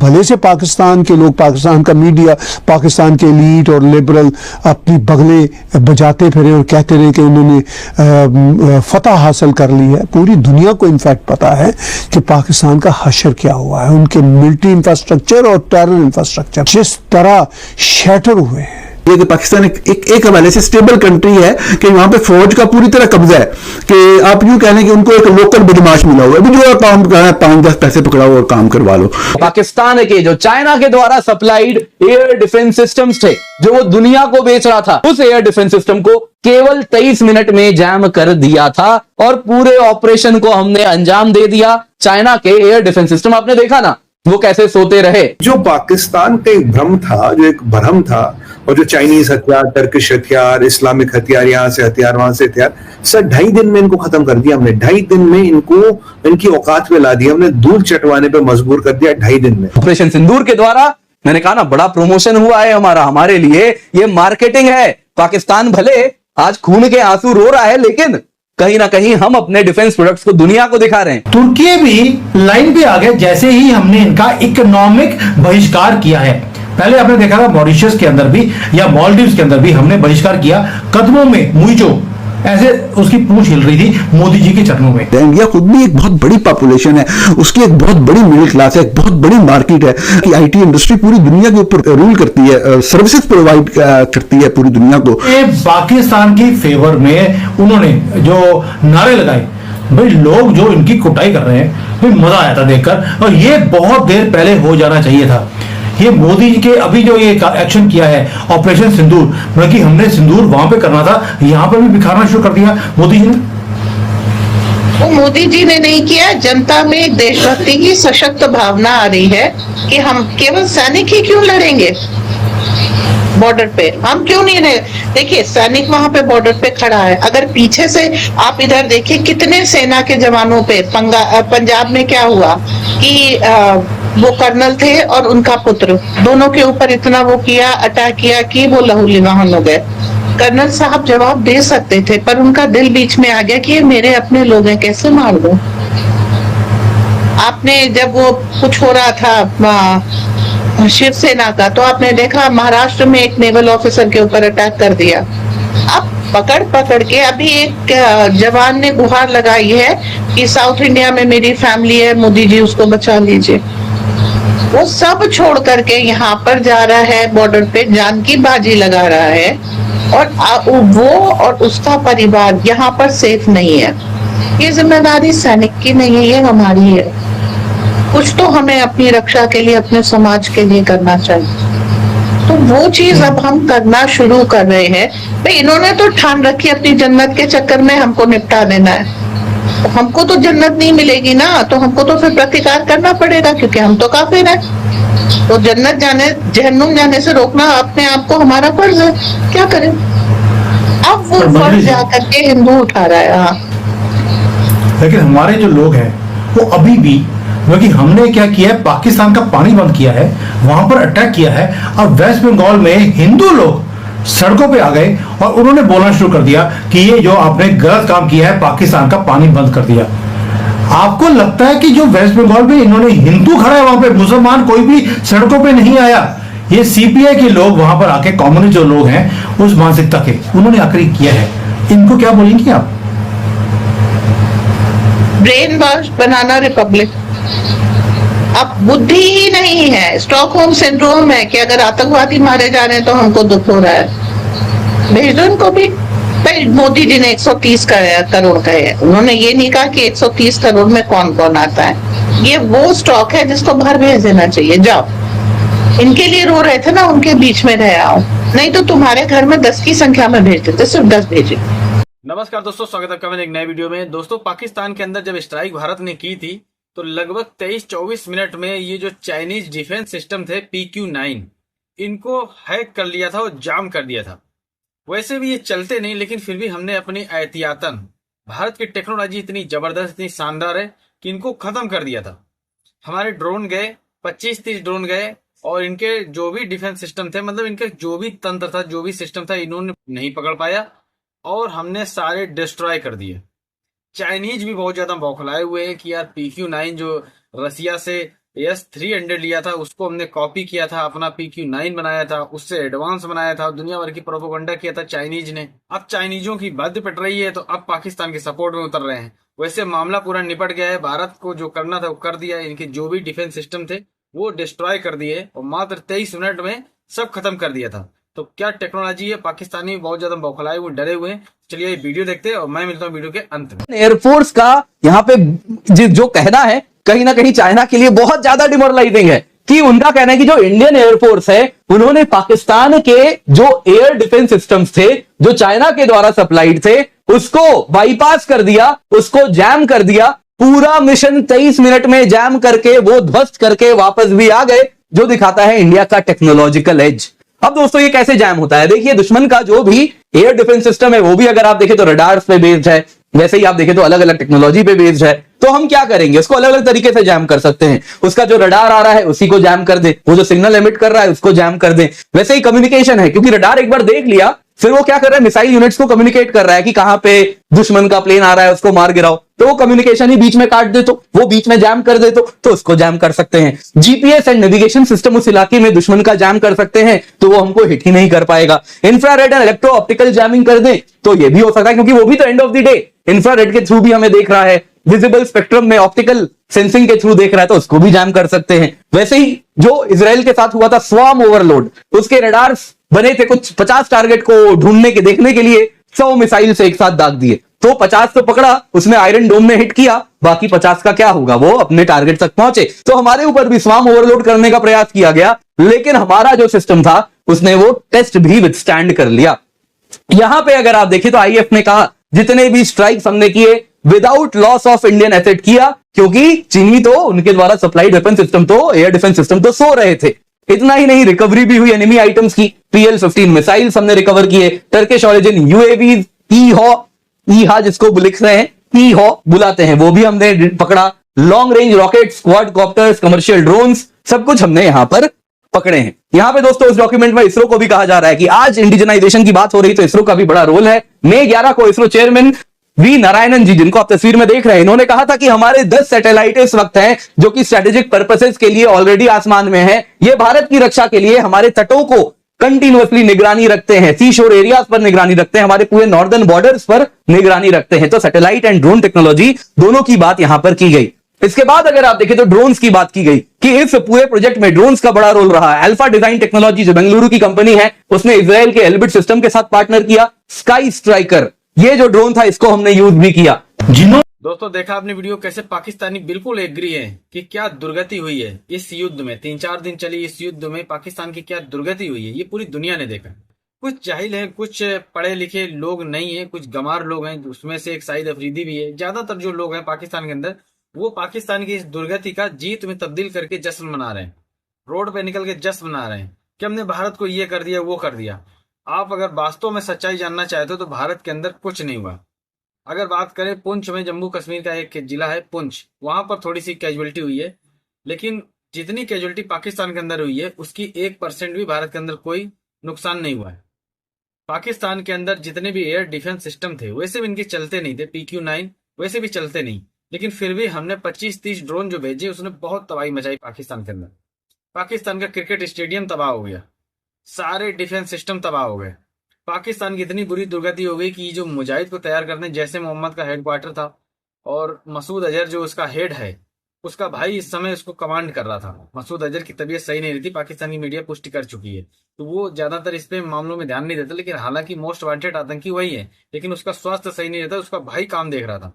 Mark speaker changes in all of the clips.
Speaker 1: भले से पाकिस्तान के लोग, पाकिस्तान का मीडिया, पाकिस्तान के एलीट और लिबरल अपनी बगले बजाते फिरे और कहते रहे कि उन्होंने फतह हासिल कर ली है। पूरी दुनिया को इनफैक्ट पता है कि पाकिस्तान का हशर क्या हुआ है। उनके मिलिट्री इंफ्रास्ट्रक्चर और टेरर इंफ्रास्ट्रक्चर जिस तरह शैटर हुए हैं।
Speaker 2: ये कि पाकिस्तान एक हवाले से स्टेबल कंट्री है कि वहां पे फौज का पूरी तरह कब्जा है, कि आप यूं कह लें कि उनको एक लोकल बदमाश मिला हुआ है, जो काम कर रहा है 5-10 पैसे पकड़ाओ और काम करवा लो।
Speaker 3: पाकिस्तान के जो चाइना के द्वारा सप्लाइड एयर डिफेंस सिस्टम्स थे, जो वो दुनिया को बेच रहा था, उस एयर डिफेंस सिस्टम को केवल 23 मिनट में जैम कर दिया था और पूरे ऑपरेशन को हमने अंजाम दे दिया। चाइना के एयर डिफेंस सिस्टम आपने देखा ना वो कैसे सोते रहे।
Speaker 4: जो पाकिस्तान का एक भ्रम था, जो एक भ्रम था, और जो चाइनीज हथियार, टर्किश हथियार, इस्लामिक हथियार, यहाँ से हथियार वहां से हथियार, सर 2.5 दिन में इनको खत्म कर दिया हमने। 2.5 दिन में इनको इनकी औकात पे ला दिया हमने, धूल चटवाने पे मजबूर कर दिया 2.5 दिन में।
Speaker 3: ऑपरेशन सिंदूर के द्वारा मैंने कहा ना बड़ा प्रमोशन हुआ है हमारे लिए, ये मार्केटिंग है। पाकिस्तान भले आज खून के आंसू रो रहा है, लेकिन कहीं ना कहीं हम अपने डिफेंस प्रोडक्ट्स को दुनिया को दिखा रहे हैं।
Speaker 5: तुर्की भी लाइन पे आ गए जैसे ही हमने इनका इकोनॉमिक बहिष्कार किया है। पहले आपने देखा था मॉरिशस के अंदर भी या मालदीव्स के अंदर भी हमने बहिष्कार किया, कदमों में मुइजो ऐसे उसकी पूंछ हिल रही थी मोदी जी के चरणों में।
Speaker 2: इंडिया खुद भी एक बहुत बड़ी पॉपुलेशन है, उसकी एक बहुत बड़ी मिडिल क्लास है, एक बहुत बड़ी मार्केट है कि आईटी इंडस्ट्री पूरी दुनिया के ऊपर रूल करती है, सर्विसेज प्रोवाइड करती है पूरी दुनिया को।
Speaker 5: पाकिस्तान की फेवर में उन्होंने जो नारे लगाए, भाई लोग जो इनकी कुटाई कर रहे हैं, भाई मजा आया था देखकर, और ये बहुत देर पहले हो जाना चाहिए था। ये मोदी जी के अभी जो ये एक्शन किया है ऑपरेशन सिंदूर, बल्कि हमने सिंदूर वहां पे करना था, यहाँ पर भी बिखारना शुरू कर दिया मोदी जी ने।
Speaker 6: वो मोदी जी ने नहीं किया, जनता में देशभक्ति की सशक्त भावना आ रही है कि हम केवल सैनिक ही क्यों लड़ेंगे बॉर्डर पे, हम क्यों नहीं रहे। देखिए सैनिक वहां पे बॉर्डर पे खड़ा है, अगर पीछे से आप इधर देखिए कितने सेना के जवानों पे, पंजाब में क्या हुआ कि वो कर्नल थे और उनका पुत्र, दोनों के ऊपर इतना वो किया, अटैक किया कि वो लहूलुहान हो गए। कर्नल साहब जवाब दे सकते थे, पर उनका दिल बीच में आ गया कि ये मेरे अपने लोग हैं, कैसे मार दो। आपने जब वो कुछ हो रहा था शिवसेना का, तो आपने देखा महाराष्ट्र में एक नेवल ऑफिसर के ऊपर अटैक कर दिया। अब पकड़ के अभी एक जवान ने गुहार लगाई है कि साउथ इंडिया में मेरी फैमिली है, मोदी जी उसको बचा लीजिए। वो सब छोड़ करके यहाँ पर जा रहा है, बॉर्डर पे जान की बाजी लगा रहा है, और वो और उसका परिवार यहाँ पर सेफ नहीं है। ये जिम्मेदारी सैनिक की नहीं है, ये हमारी है। कुछ तो हमें अपनी रक्षा के लिए, अपने समाज के लिए करना चाहिए। तो वो चीज अब हम करना शुरू कर रहे हैं। भाई इन्होंने तो ठान रखी अपनी जन्नत के चक्कर में हमको निपटा देना है। तो हमको तो जन्नत नहीं मिलेगी ना, तो हमको तो फिर प्रतिकार करना पड़ेगा, क्योंकि हम तो काफिर हैं। तो जन्नत जाने, जहन्नुम जाने से रोकना अपने आप को हमारा फर्ज है, क्या करें। अब वो फर्ज जाकर के हिंदू उठा रहा है। हाँ,
Speaker 5: लेकिन हमारे जो लोग हैं वो अभी भी, क्योंकि हमने क्या किया है, पाकिस्तान का पानी बंद किया है, वहां पर अटैक किया है, और वेस्ट बंगाल में हिंदू लोग सड़कों पे आ गए और उन्होंने बोलना शुरू कर दिया कि ये जो आपने गलत काम किया है, पाकिस्तान का पानी बंद कर दिया। आपको लगता है कि जो वेस्ट बंगाल में इन्होंने हिंदू खड़ा है, वहां पे मुसलमान कोई भी सड़कों पे नहीं आया। ये सीपीआई के लोग वहां पर आके, कम्युनिस्ट जो लोग हैं उस मानसिकता के, उन्होंने आखिर किया है। इनको क्या बोलेंगे आप?
Speaker 6: ब्रेन वॉश बनाना रिपब्लिक। अब बुद्धि ही नहीं है, स्टॉकहोम सिंड्रोम है कि अगर आतंकवादी मारे जा रहे हैं तो हमको दुख हो रहा है। भेज दो इनको भी। भाई मोदी जी ने 130 करोड़ कहे हैं, उन्होंने ये नहीं कहा कि 130 करोड़ में कौन कौन आता है। ये वो स्टॉक है जिसको बाहर भेज देना चाहिए। जाओ, इनके लिए रो रहे थे ना, उनके बीच में रह आओ, नहीं तो तुम्हारे घर में 10 की संख्या में भेज देते, सिर्फ 10 भेजे।
Speaker 7: नमस्कार दोस्तों, स्वागत है आपका एक नए वीडियो में। दोस्तों पाकिस्तान के अंदर जब स्ट्राइक भारत ने की थी, तो लगभग 23-24 मिनट में ये जो चाइनीज डिफेंस सिस्टम थे PQ-9, इनको हैक कर लिया था और जाम कर दिया था। वैसे भी ये चलते नहीं, लेकिन फिर भी हमने अपनी एहतियातन, भारत की टेक्नोलॉजी इतनी जबरदस्त, इतनी शानदार है कि इनको खत्म कर दिया था। हमारे ड्रोन गए, 25-30 ड्रोन गए, और इनके जो भी डिफेंस सिस्टम थे, मतलब इनका जो भी तंत्र था, जो भी सिस्टम था, इन्होंने नहीं पकड़ पाया और हमने सारे डिस्ट्रॉय कर दिए। चाइनीज भी बहुत ज्यादा बौखलाए हुए हैं कि यार PQ-9 जो रसिया से S-300 लिया था, उसको हमने कॉपी किया था, अपना PQ-9 बनाया था, उससे एडवांस बनाया था, दुनिया भर की प्रोपेगेंडा किया था चाइनीज ने। अब चाइनीजों की बद पिट रही है तो अब पाकिस्तान के सपोर्ट में उतर रहे हैं। वैसे मामला पूरा निपट गया है, भारत को जो करना था वो कर दिया है। इनके जो भी डिफेंस सिस्टम थे वो डिस्ट्रॉय कर दिए और मात्र 23 मिनट में सब खत्म कर दिया था। तो क्या टेक्नोलॉजी है, पाकिस्तानी बहुत ज्यादा बौखलाए हुए, डरे हुए हैं। चलिए ये वीडियो देखते हैं और मैं मिलता हूँ वीडियो के अंत में।
Speaker 3: एयरफोर्स का यहाँ पे जो कहना है कहीं ना कहीं चाइना के लिए बहुत ज्यादा डिमोरलाइजिंग है कि उनका कहना है कि जो इंडियन एयरफोर्स है उन्होंने पाकिस्तान के जो एयर डिफेंस सिस्टम्स थे जो चाइना के द्वारा सप्लाइड थे उसको बाईपास कर दिया, उसको जैम कर दिया। पूरा मिशन 23 मिनट में जैम करके वो ध्वस्त करके वापस भी आ गए, जो दिखाता है इंडिया का टेक्नोलॉजिकल एज। अब दोस्तों ये कैसे जैम होता है, देखिए दुश्मन का जो भी एयर डिफेंस सिस्टम है वो भी अगर आप देखें तो रडार्स पे बेस्ड है, वैसे ही आप देखें तो अलग अलग टेक्नोलॉजी पे बेस्ड है। तो हम क्या करेंगे, उसको अलग अलग तरीके से जैम कर सकते हैं। उसका जो रडार आ रहा है उसी को जैम कर दे, वो जो सिग्नल एमिट कर रहा है उसको जैम कर दे। वैसे ही कम्युनिकेशन है, क्योंकि रडार एक बार देख लिया फिर वो क्या कर रहा है, मिसाइल यूनिट्स को कम्युनिकेट कर रहा है कि कहां पे दुश्मन का प्लेन आ रहा है, उसको मार गिराओ। तो वो कम्युनिकेशन ही बीच में काट दे, तो वो बीच में जैम कर दे तो उसको जैम कर सकते हैं। जीपीएस एंड नेविगेशन सिस्टम उस इलाके में दुश्मन का जैम कर सकते हैं तो वो हमको हिट ही नहीं कर पाएगा। Infrared and electro optical jamming कर दे तो ये भी हो सकता है, क्योंकि वो भी तो end of the day infrared के थ्रू भी हमें देख रहा है, विजिबल स्पेक्ट्रम में ऑप्टिकल सेंसिंग के थ्रू देख रहा है तो उसको भी जैम कर सकते हैं। वैसे ही जो इजराइल के साथ हुआ था स्वार्म ओवरलोड, उसके रडार्स बने थे कुछ 50 टारगेट को ढूंढने के देखने के लिए, 100 मिसाइल से एक साथ दाग दिए। तो 50 तो पकड़ा, उसने आयरन डोम में हिट किया, बाकी 50 का क्या होगा, वो अपने टारगेट तक पहुंचे। तो हमारे ऊपर भी स्वार्म ओवरलोड करने का प्रयास किया गया, लेकिन हमारा जो सिस्टम था उसने वो टेस्ट भी विथस्टैंड कर लिया। यहां पे अगर आप देखें तो आईएफ ने कहा जितने भी स्ट्राइक्स हमने किए without loss of Indian asset किया, क्योंकि चीनी तो उनके द्वारा सप्लाइड वेपन सिस्टम तो एयर डिफेंस सिस्टम तो सो रहे थे। इतना ही नहीं, रिकवरी भी हुई एनिमी आइटम्स की। PL-15 मिसाइल्स हमने रिकवर किए, टर्किश ऑरिजिन यूएवीज ईहा जिसको लिख रहे हैं ईहो बुलाते हैं, वो भी हमने पकड़ा। Long range rocket, quad copters, commercial drones, सब कुछ हमने यहां पर पकड़े हैं। यहां पे दोस्तों इस डॉक्यूमेंट में इसरो को भी कहा जा रहा है कि आज इंडिजनाइजेशन की बात हो रही तो इसरो का भी बड़ा रोल है। मई 11 को इसरो चेयरमैन वी नारायणन जी, जिनको आप तस्वीर में देख रहे हैं, इन्होंने कहा था कि हमारे 10 सैटेलाइट इस वक्त हैं जो कि स्ट्रेटेजिक पर्पसेस के लिए ऑलरेडी आसमान में है। ये भारत की रक्षा के लिए हमारे तटों को कंटिन्यूअसली निगरानी रखते हैं, सी शोर एरियाज पर निगरानी रखते हैं, हमारे पूरे नॉर्दर्न बॉर्डर्स पर निगरानी रखते हैं। तो सैटेलाइट एंड ड्रोन टेक्नोलॉजी दोनों की बात यहां पर की गई। इसके बाद अगर आप देखें तो ड्रोन्स की बात की गई कि इस पूरे प्रोजेक्ट में ड्रोन्स का बड़ा रोल रहा है। अल्फा डिजाइन टेक्नोलॉजी जो बेंगलुरु की कंपनी है, उसने इजराइल के एल्बिट सिस्टम के साथ पार्टनर किया। स्काई स्ट्राइकर ये जो ड्रोन था इसको हमने यूज भी किया।
Speaker 7: दोस्तों देखा आपने वीडियो, कैसे पाकिस्तानी बिल्कुल एग्री है कि क्या दुर्गति हुई है इस युद्ध में। 3-4 दिन चली इस युद्ध में पाकिस्तान की क्या दुर्गति हुई है, ये पूरी दुनिया ने देखा। कुछ जाहिल हैं, कुछ पढ़े लिखे लोग नहीं है, कुछ गंवार लोग हैं, उसमें से एक शाहिद अफरीदी भी है। ज्यादातर जो लोग हैं पाकिस्तान के अंदर वो पाकिस्तान की इस दुर्गति का जीत में तब्दील करके जश्न मना रहे हैं, रोड पे निकल के जश्न मना रहे हैं कि हमने भारत को ये कर दिया वो कर दिया। आप अगर वास्तव में सच्चाई जानना चाहते हो तो भारत के अंदर कुछ नहीं हुआ। अगर बात करें पुंछ में, जम्मू कश्मीर का एक जिला है पुंछ, वहां पर थोड़ी सी कैजुअलिटी हुई है, लेकिन जितनी कैजुअलिटी पाकिस्तान के अंदर हुई है उसकी 1% भी भारत के अंदर कोई नुकसान नहीं हुआ है। पाकिस्तान के अंदर जितने भी एयर डिफेंस सिस्टम थे वैसे भी इनके चलते नहीं थे, PQ-9 वैसे भी चलते नहीं, लेकिन फिर भी हमने 25-30 ड्रोन जो भेजे उसने बहुत तबाही मचाई पाकिस्तान के अंदर। पाकिस्तान का क्रिकेट स्टेडियम तबाह हो गया, सारे डिफेंस सिस्टम तबाह हो गए। पाकिस्तान की इतनी बुरी दुर्गति हो गई कि जो मुजाहिद को तैयार करने जैसे मोहम्मद का हेडक्वार्टर था और मसूद अजहर जो उसका हेड है, उसका भाई इस समय उसको कमांड कर रहा था। मसूद अजहर की तबीयत सही नहीं रहती, पाकिस्तान की मीडिया पुष्टि कर चुकी है, तो वो ज्यादातर इस पे मामलों में ध्यान नहीं देता, लेकिन हालांकि मोस्ट वांटेड आतंकी वही है, लेकिन उसका स्वास्थ्य सही नहीं रहता। उसका भाई काम देख रहा था,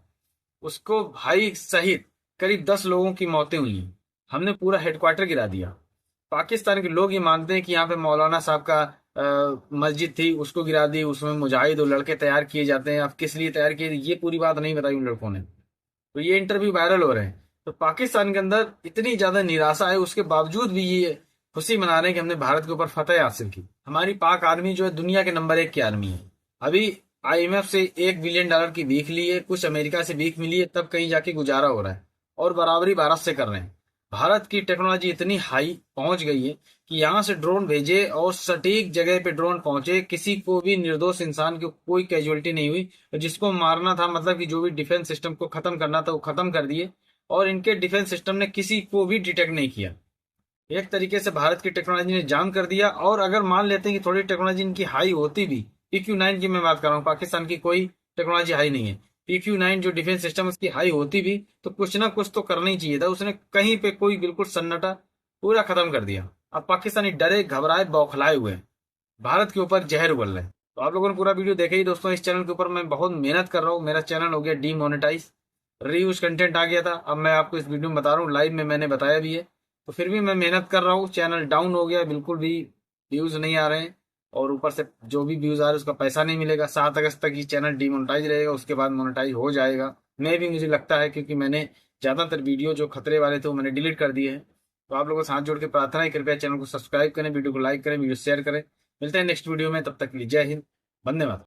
Speaker 7: उसको भाई सहित करीब 10 लोगों की मौतें हुई। हमने पूरा हेडक्वार्टर गिरा दिया। पाकिस्तान के लोग ये मानते हैं कि यहाँ पे मौलाना साहब का मस्जिद थी उसको गिरा दी, उसमें मुजाहिद और लड़के तैयार किए जाते हैं। अब किस लिए तैयार किए ये पूरी बात नहीं बताई उन लड़कों ने, तो ये इंटरव्यू वायरल हो रहे हैं। तो पाकिस्तान के अंदर इतनी ज्यादा निराशा है, उसके बावजूद भी ये खुशी मना रहे हैं कि हमने भारत के ऊपर फतेह हासिल की। हमारी पाक आर्मी जो है दुनिया के नंबर 1 की आर्मी है। अभी IMF से $1 बिलियन की भीख ली है, कुछ अमेरिका से भीख मिली है, तब कहीं जाके गुजारा हो रहा है, और बराबरी भारत से कर रहे हैं। भारत की टेक्नोलॉजी इतनी हाई पहुंच गई है कि यहाँ से ड्रोन भेजे और सटीक जगह पे ड्रोन पहुंचे, किसी को भी निर्दोष इंसान की कोई कैजुअलिटी नहीं हुई। जिसको मारना था, मतलब कि जो भी डिफेंस सिस्टम को खत्म करना था वो खत्म कर दिए। और इनके डिफेंस सिस्टम ने किसी को भी डिटेक्ट नहीं किया। एक तरीके से भारत की टेक्नोलॉजी ने जाम कर दिया। और अगर मान लेते हैं कि थोड़ी टेक्नोलॉजी इनकी हाई होती भी, PQ9 की मैं बात कर रहा हूँ, पाकिस्तान की कोई टेक्नोलॉजी हाई नहीं है, PQ9 जो डिफेंस सिस्टम उसकी हाई होती भी तो कुछ ना कुछ तो करना ही चाहिए था। उसने कहीं पे कोई बिल्कुल सन्नाटा पूरा खत्म कर दिया। अब पाकिस्तानी डरे घबराए बौखलाए हुए हैं, भारत के ऊपर जहर उगल रहे हैं। तो आप लोगों ने पूरा वीडियो देखा ही दोस्तों। इस चैनल के ऊपर मैं बहुत मेहनत कर रहा हूँ, मेरा चैनल हो गया डीमोनेटाइज, रीयूज कंटेंट आ गया था। अब मैं आपको इस वीडियो में बता रहा हूँ, लाइव में मैंने बताया भी है, तो फिर भी मैं मेहनत कर रहा हूँ। चैनल डाउन हो गया, बिल्कुल भी व्यूज नहीं आ रहे हैं, और ऊपर से जो भी व्यूज आ रहे हैं उसका पैसा नहीं मिलेगा। 7 अगस्त तक ये चैनल डीमोनेटाइज रहेगा, उसके बाद मोनेटाइज हो जाएगा। मैं भी, मुझे लगता है, क्योंकि मैंने ज्यादातर वीडियो जो खतरे वाले थे वो मैंने डिलीट कर दिए हैं। तो आप लोगों से हाथ जोड़ के प्रार्थना है, कृपया चैनल को सब्सक्राइब करें, वीडियो को लाइक करें, वीडियो शेयर करें। मिलते हैं नेक्स्ट वीडियो में, तब तक के लिए जय हिंद, वंदे मातरम।